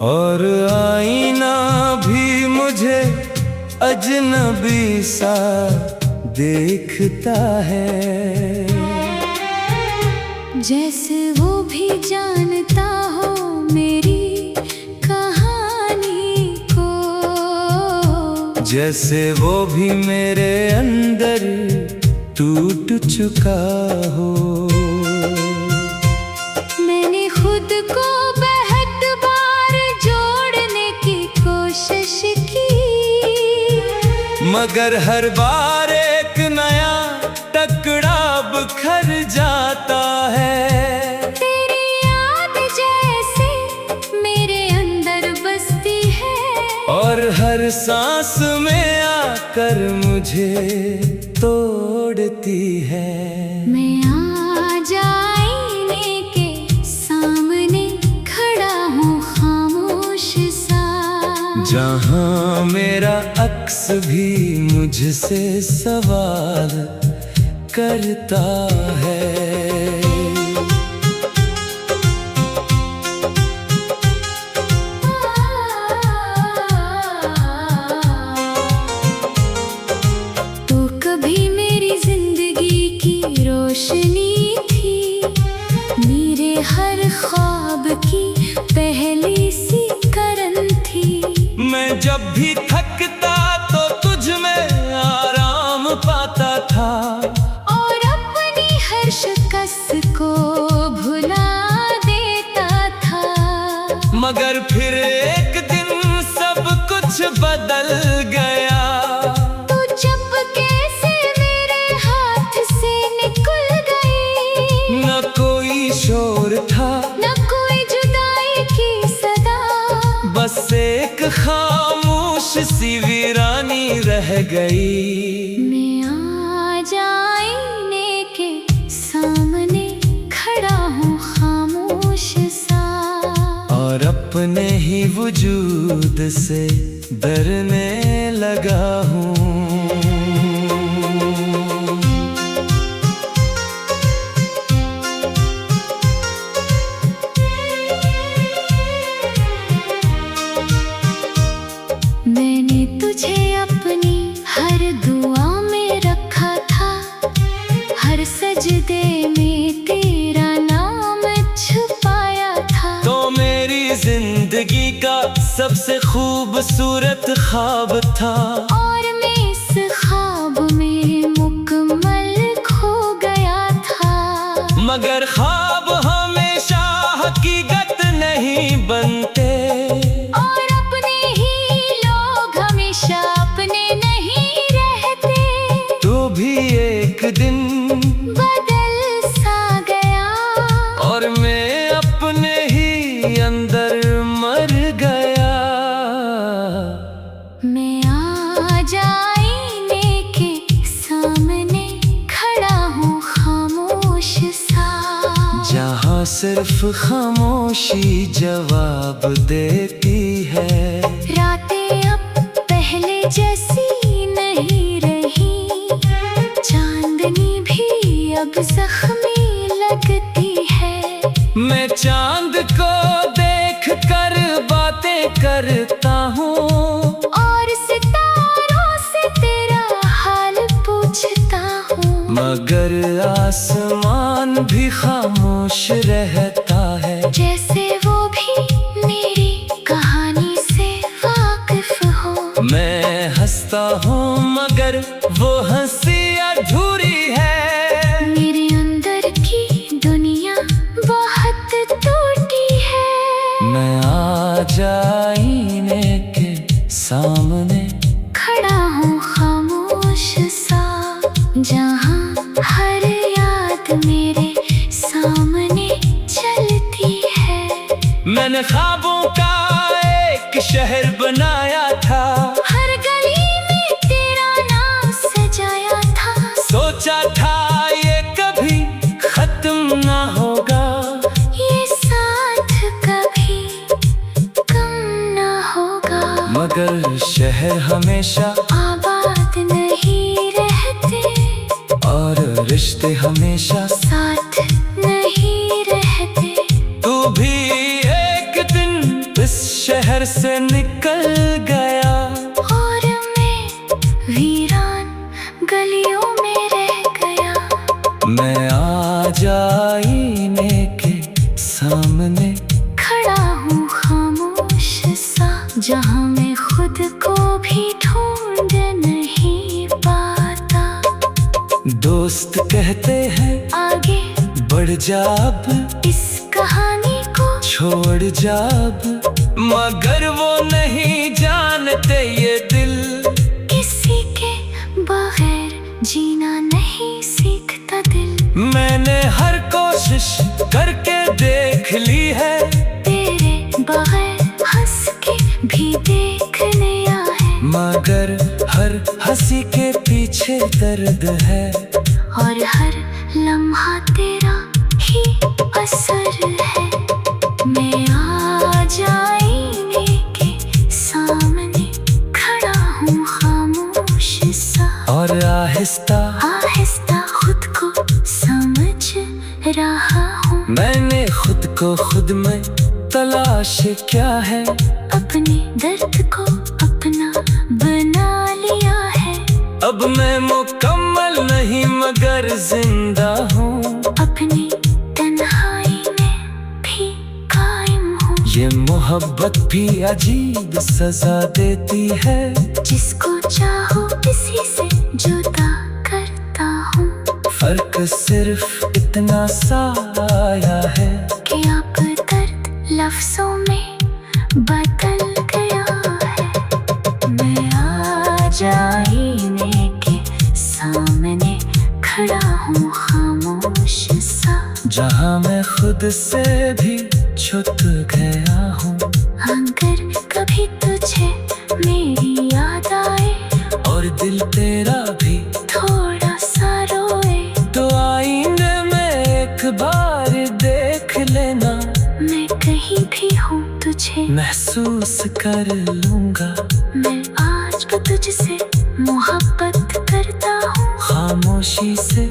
और आईना भी मुझे अजनबी सा देखता है। जैसे वो भी जानता हो मेरी कहानी को, जैसे वो भी मेरे अंदर टूट चुका हो। मैंने खुद को बहुत बार जोड़ने की कोशिश की, मगर हर बार एक नया टकरा बिखर जाता है। तेरी याद जैसे मेरे अंदर बसती है, और हर सांस में आकर मुझे तोड़ती है। मैं आज आईने के सामने खड़ा हूँ खामोश सा, जहाँ मेरा अक्स भी मुझसे सवाल करता है। तो कभी मेरी जिंदगी की रोशनी थी, मेरे हर ख्वाब की पहली सी करन थी। मैं जब भी थकता तो तुझ में आराम पाता था, और अपनी हर शिकस्त को भुला देता था। मगर फिर एक दिन सब कुछ बदल गया। तो चुपके से मेरे हाथ से निकल गई, न कोई शोर था, न कोई जुदाई की सदा, बस एक खामोश सी वीरानी रह गई। मैं आज आईने के सामने खड़ा हूँ खामोश सा, और अपने ही वजूद से डरने लगा हूँ। मैंने तुझे अपनी हर दुआ में रखा था, हर सजदे में तेरा नाम छुपाया था। तो मेरी जिंदगी का सबसे खूबसूरत ख्वाब था, और मैं इस ख्वाब में मुकम्मल खो गया था। मगर ख्वाब हमेशा हकीकत नहीं बनते, और अपने ही लोग हमेशा अपने नहीं रहते। तो भी एक दिन बदल सा गया, और मैं अपने ही अंदर मर गया। मैं आज आईने के सामने खड़ा हूँ खामोश सा, जहाँ सिर्फ खामोशी जवाब देती है। रातें अब पहले जैसी नहीं रही, चांदनी भी अब जख्मी लगती है। मैं चांद को देख कर बातें करता हूँ, और सितारों से तेरा हाल पूछता हूँ, मगर आसमान भी खामोश रहता है। जैसे वो भी मेरी कहानी से वाकिफ हो। मैं हंसता हूँ मगर वो हंसी अधूरी है। मेरे अंदर की दुनिया बहुत टूटी है। मैं आज आईने के सामने खड़ा हूँ खामोश सा, जहाँ हर याद मेरे सामने चलती है। मैंने ख्वाबों का एक शहर बनाया था, हर गली में तेरा नाम सजाया था। सोचा था ये कभी खत्म ना होगा, ये साथ कभी कम ना होगा। मगर शहर हमेशा आबाद नहीं रहते, और रिश्ते हमेशा साथ नहीं रहते। तू भी एक दिन इस शहर से निकल गया और मैं वीरान गलियों में रह गया। मैं आज आईने के सामने खड़ा हूँ खामोश सा, जहाँ मैं खुद को भी ढूंढ नहीं पाता। दोस्त कहते हैं आगे बढ़ जा अब, इस कहानी को छोड़ जा अब, मगर वो नहीं जानते ये दिल किसी के बगैर जीना नहीं सीखता दिल। मैंने हर कोशिश करके देख ली है, तेरे बगैर हंस के भी देख लिया है, मगर हर हंसी के पीछे दर्द है, और हर लम्हा तेरा ही असर है। मैं आज आईने के सामने खड़ा हूँ खामोश सा, और आहिस्ता आहिस्ता खुद को समझ रहा हूँ। मैंने खुद को खुद में तलाश क्या है, अपने दर्द को अपना बना लिया है। अब मैं मुकम्मल नहीं मगर जिंदा हूँ, अपनी तन्हाई में भी कायम हूँ। ये मोहब्बत भी अजीब सजा देती है, जिसको चाहो किसी से जुदा करता हूँ। फर्क सिर्फ इतना सा आया है कि अब दर्द लफ्जों में बदल गया है। मैं आज आईने के सामने खड़ा हूँ खामोश सा, जहाँ मैं खुद से भी छुप गया हूँ। अगर कभी तुझे मेरी याद आए और दिल तेरा भी थोड़ा सा रोए, तो आईने में एक बार देख लेना, मैं कहीं भी हूँ तुझे महसूस कर लूँगा। मैं आज भी तुझसे मोहब्बत करता हूँ। खामोशी से